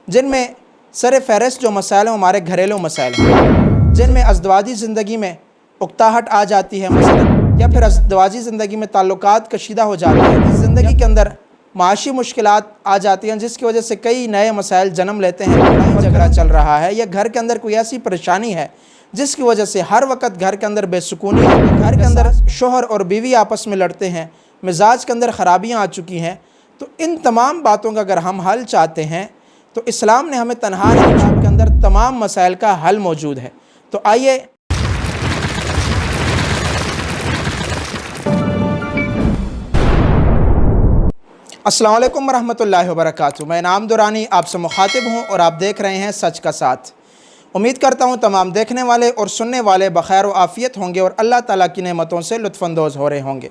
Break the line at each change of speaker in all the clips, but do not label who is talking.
जिनमें सर फ़हरिस्त जो मसाइल हैं हमारे घरेलू मसाइल हैं, जिनमें अज़दवाजी ज़िंदगी में उकताहट आ जाती है मसलन, या फिर अज़दवाजी ज़िंदगी में ताल्लुकात कशीदा हो जाते हैं, इस ज़िंदगी के अंदर माशी मुश्किलात आ जाती हैं जिसकी वजह से कई नए मसाइल जन्म लेते हैं, लड़ाई झगड़ा चल रहा है, या घर के अंदर कोई ऐसी परेशानी है जिसकी वजह से हर वक्त घर के अंदर बेसुकूनी है, घर के अंदर शोहर और बीवी आपस में लड़ते हैं, मिजाज के अंदर ख़राबियाँ आ चुकी हैं। तो इन तमाम बातों का अगर हम हल चाहते हैं तो इस्लाम ने हमें तनहा नहीं छोड़ा, के अंदर तमाम मसाइल का हल मौजूद है। तो आइए अस्सलाम वालेकुम रहमतुल्लाहि व बरकातुहू। मैं इनाम दुरानी आपसे मुखातिब हूँ और आप देख रहे हैं सच का साथ। उम्मीद करता हूँ तमाम देखने वाले और सुनने वाले बखैर व आफ़ियत होंगे और अल्लाह ताला की नेमतों से लुत्फ़अंदोज़ हो रहे होंगे।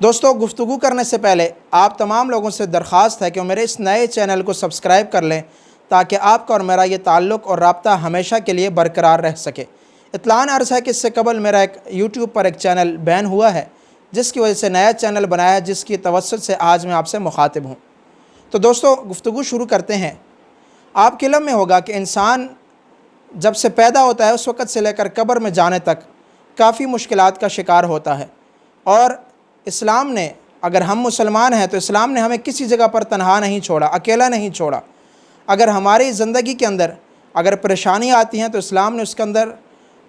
दोस्तों, गुफ्तगू करने से पहले आप तमाम लोगों से दरख्वास्त है कि मेरे इस नए चैनल को सब्सक्राइब कर लें ताकि आपका और मेरा ये ताल्लुक़ और रब्ता हमेशा के लिए बरकरार रह सके। इत्लान अर्ज़ है कि इससे कबल मेरा एक यूट्यूब पर एक चैनल बैन हुआ है, जिसकी वजह से नया चैनल बनाया है, जिसकी तवस्सुत से आज मैं आपसे मुखातिब हूँ। तो दोस्तों, गुफ्तगू शुरू करते हैं। आपके इल्म में होगा कि इंसान जब से पैदा होता है उस वक़्त से लेकर कब्र में जाने तक काफ़ी मुश्किलात का शिकार होता है, और इस्लाम ने, अगर हम मुसलमान हैं तो इस्लाम ने हमें किसी जगह पर तनहा नहीं छोड़ा, अकेला नहीं छोड़ा। अगर हमारी ज़िंदगी के अंदर अगर परेशानी आती हैं तो इस्लाम ने उसके अंदर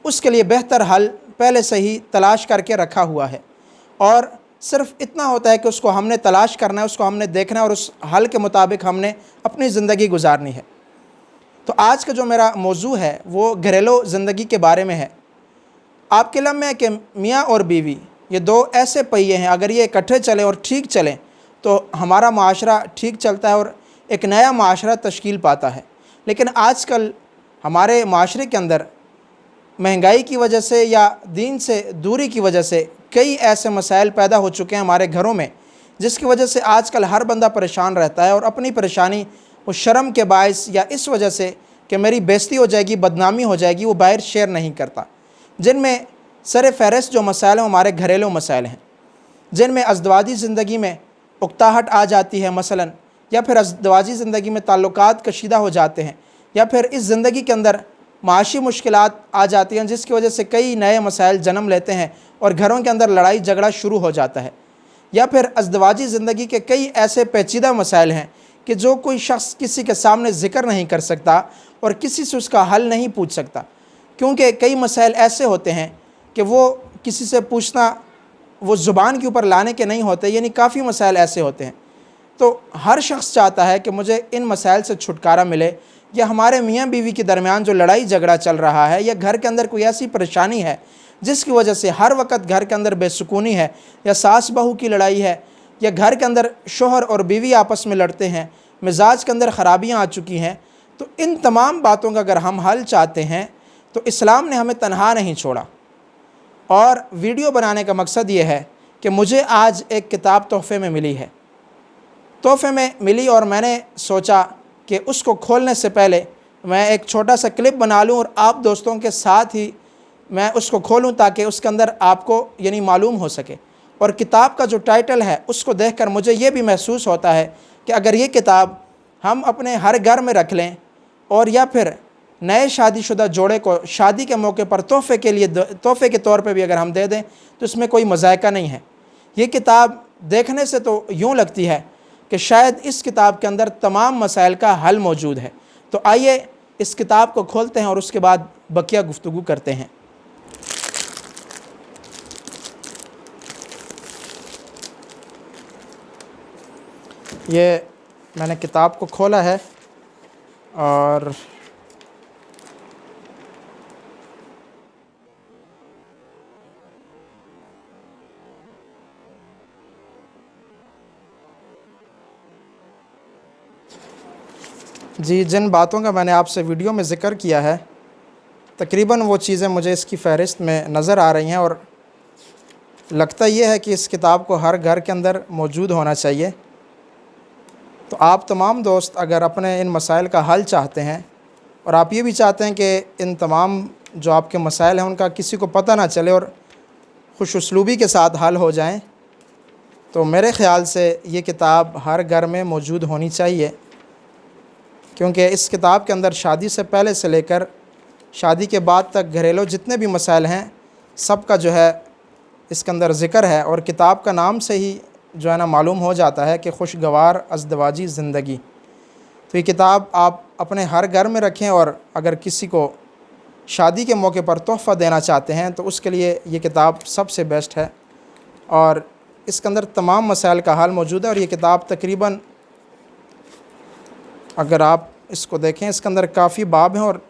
उसके लिए बेहतर हल पहले से ही तलाश करके रखा हुआ है, और सिर्फ़ इतना होता है कि उसको हमने तलाश करना है, उसको हमने देखना है और उस हल के मुताबिक हमने अपनी ज़िंदगी गुजारनी है। तो आज का जो मेरा मौजू है वो घरेलू ज़िंदगी के बारे में है। आपके इल्म में है कि मियाँ और बीवी ये दो ऐसे पहिए हैं, अगर ये इकट्ठे चलें और ठीक चलें तो हमारा माशरा ठीक चलता है और एक नया माशरा तश्कील पाता है। लेकिन आजकल हमारे माशरे के अंदर महंगाई की वजह से या दीन से दूरी की वजह से कई ऐसे मसाइल पैदा हो चुके हैं हमारे घरों में, जिसकी वजह से आजकल हर बंदा परेशान रहता है, और अपनी परेशानी वो शर्म के बायस या इस वजह से कि मेरी बेइज्जती हो जाएगी, बदनामी हो जाएगी, वो बाहर शेयर नहीं करता। जिनमें सर फ़हरिस्त जो मसाइल हैं हमारे घरेलू मसाइल हैं, जिनमें अज़दवाजी ज़िंदगी में उकताहट आ जाती है मसलन, या फिर अज़दवाजी ज़िंदगी में ताल्लुकात कशीदा हो जाते हैं, या फिर इस ज़िंदगी के अंदर माशी मुश्किलात आ जाती हैं जिसकी वजह से कई नए मसाइल जन्म लेते हैं और घरों के अंदर लड़ाई झगड़ा शुरू हो जाता है। या फिर अज़दवाजी ज़िंदगी के कई ऐसे पेचीदा मसाइल हैं कि जो कोई शख्स किसी के सामने ज़िक्र नहीं कर सकता और किसी से उसका हल नहीं पूछ सकता, क्योंकि कई मसाइल ऐसे होते हैं कि वो किसी से पूछना वो ज़ुबान के ऊपर लाने के नहीं होते, यानी काफ़ी मसाइल ऐसे होते हैं। तो हर शख्स चाहता है कि मुझे इन मसाइल से छुटकारा मिले, या हमारे मियाँ बीवी के दरमियान जो लड़ाई झगड़ा चल रहा है, या घर के अंदर कोई ऐसी परेशानी है जिसकी वजह से हर वक्त घर के अंदर बेसुकूनी है, या सास बहू की लड़ाई है, या घर के अंदर शोहर और बीवी आपस में लड़ते हैं, मिजाज के अंदर ख़राबियाँ आ चुकी हैं। तो इन तमाम बातों का अगर हम हल चाहते हैं तो इस्लाम ने हमें तनहा नहीं छोड़ा। और वीडियो बनाने का मकसद ये है कि मुझे आज एक किताब तोहफ़े में मिली है, तोहफ़े में मिली, और मैंने सोचा कि उसको खोलने से पहले मैं एक छोटा सा क्लिप बना लूँ और आप दोस्तों के साथ ही मैं उसको खोलूँ ताकि उसके अंदर आपको यानी मालूम हो सके। और किताब का जो टाइटल है उसको देखकर मुझे ये भी महसूस होता है कि अगर ये किताब हम अपने हर घर में रख लें, और या फिर नए शादीशुदा जोड़े को शादी के मौके पर तोहफ़े के तौर पे भी अगर हम दे दें तो इसमें कोई मज़ायका नहीं है। ये किताब देखने से तो यूँ लगती है कि शायद इस किताब के अंदर तमाम मसाइल का हल मौजूद है। तो आइए इस किताब को खोलते हैं और उसके बाद बकिया गुफ्तगू करते हैं। ये मैंने किताब को खोला है और जी, जिन बातों का मैंने आपसे वीडियो में ज़िक्र किया है तकरीबन वो चीज़ें मुझे इसकी फ़हरिस्त में नज़र आ रही हैं, और लगता ये है कि इस किताब को हर घर के अंदर मौजूद होना चाहिए। तो आप तमाम दोस्त अगर अपने इन मसाइल का हल चाहते हैं, और आप ये भी चाहते हैं कि इन तमाम जो आपके मसाइल हैं उनका किसी को पता ना चले और खुश उसलूबी के साथ हल हो जाएं, तो मेरे ख़्याल से ये किताब हर घर में मौजूद होनी चाहिए। क्योंकि इस किताब के अंदर शादी से पहले से लेकर शादी के बाद तक घरेलू जितने भी मसाइल हैं सब का जो है इसके अंदर ज़िक्र है। और किताब का नाम से ही जो है ना मालूम हो जाता है कि खुशगवार अज़दवाजी ज़िंदगी। तो ये किताब आप अपने हर घर में रखें, और अगर किसी को शादी के मौके पर तोहफ़ा देना चाहते हैं तो उसके लिए ये किताब सबसे बेस्ट है। और इसके अंदर तमाम मसाइल का हल मौजूद है। और ये किताब तकरीबन अगर आप इसको देखें इसके अंदर काफ़ी बाब हैं और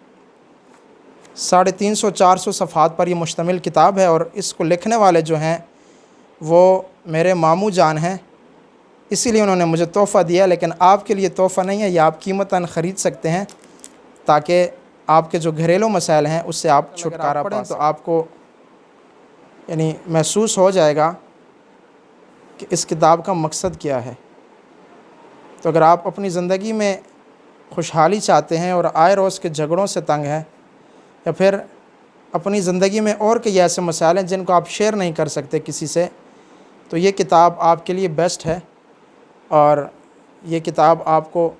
350-400 सफ़हात पर ये मुश्तमिल किताब है। और इसको लिखने वाले जो हैं वो मेरे मामू जान हैं, इसीलिए उन्होंने मुझे तोहफ़ा दिया। लेकिन आपके लिए तोहफ़ा नहीं है, ये आप कीमतन ख़रीद सकते हैं ताकि आपके जो घरेलू मसाइल हैं उससे आप छुटकारा पाएँ। तो आपको यानी महसूस हो जाएगा कि इस किताब का मकसद क्या है। तो अगर आप अपनी ज़िंदगी में खुशहाली चाहते हैं और आए रोज़ के झगड़ों से तंग हैं, या फिर अपनी ज़िंदगी में और कई ऐसे मसाइल हैं जिनको आप शेयर नहीं कर सकते किसी से, तो ये किताब आपके लिए बेस्ट है। और ये किताब आपको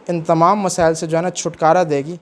इन तमाम मसाइल से जो है ना छुटकारा देगी।